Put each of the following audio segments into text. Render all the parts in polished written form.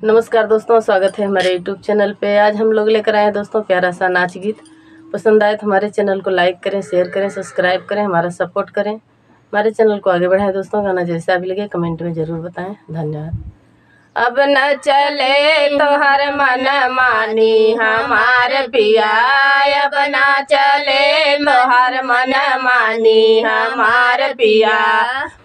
नमस्कार दोस्तों, स्वागत है हमारे यूट्यूब चैनल पे। आज हम लोग लेकर आए हैं दोस्तों प्यारा सा नाच गीत। पसंद आए तो हमारे चैनल को लाइक करें, शेयर करें, सब्सक्राइब करें, हमारा सपोर्ट करें, हमारे चैनल को आगे बढ़ाएं। दोस्तों गाना जैसा भी लगे कमेंट में ज़रूर बताएं। धन्यवाद। अब न चले तो हर मन मानी हमार पिया, अब न चले तो हर मन मानी हमार पिया।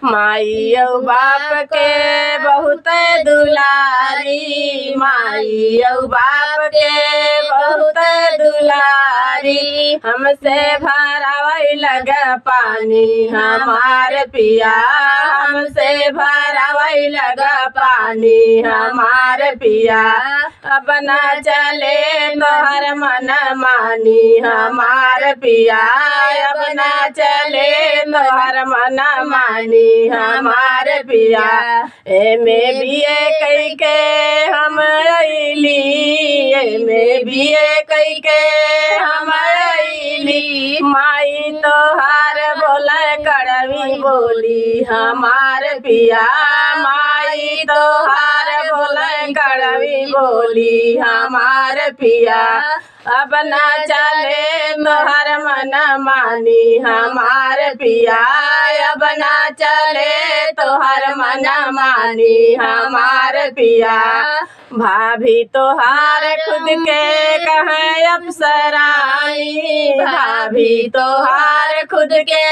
माई और बाप के बहुत दुलारी, माई और बाप के बहुत दुलारी। हमसे भरावई लग पानी हमार पिया, हमसे भरावई लग पानी हमार पिया। अब न चले तो हर मन मानी हमार पिया, अब न चले तो हर मन मानी हमार पिया। में बीए कई के हम अइली, में बीए कई के हम अइली। माई तोहार बोले कड़वी बोली हमार पिया, माई तोहार बोले कड़वी बोली हमार पिया। अब न चले तो हर मन मानी हमार पिया, अब न चले तो हर मन मानी हमार पिया। भाभी तोहार खुद के कहे अप्सरानी, भाभी तोहार खुद के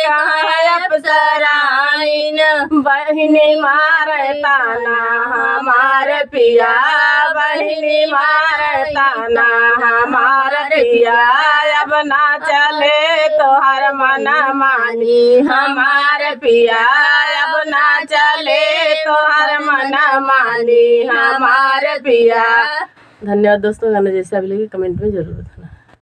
कहे अप्सरानी। बहिनी मारे ताना हमार पिया, बहिनी मारे ताना हमार पिया। अब ना चले तो हर मन मानी हमार पिया, अब ना चले तो हर मन मानी हमार पिया। धन्यवाद दोस्तों, गाना जैसा भी लगे कमेंट में जरूर बताना।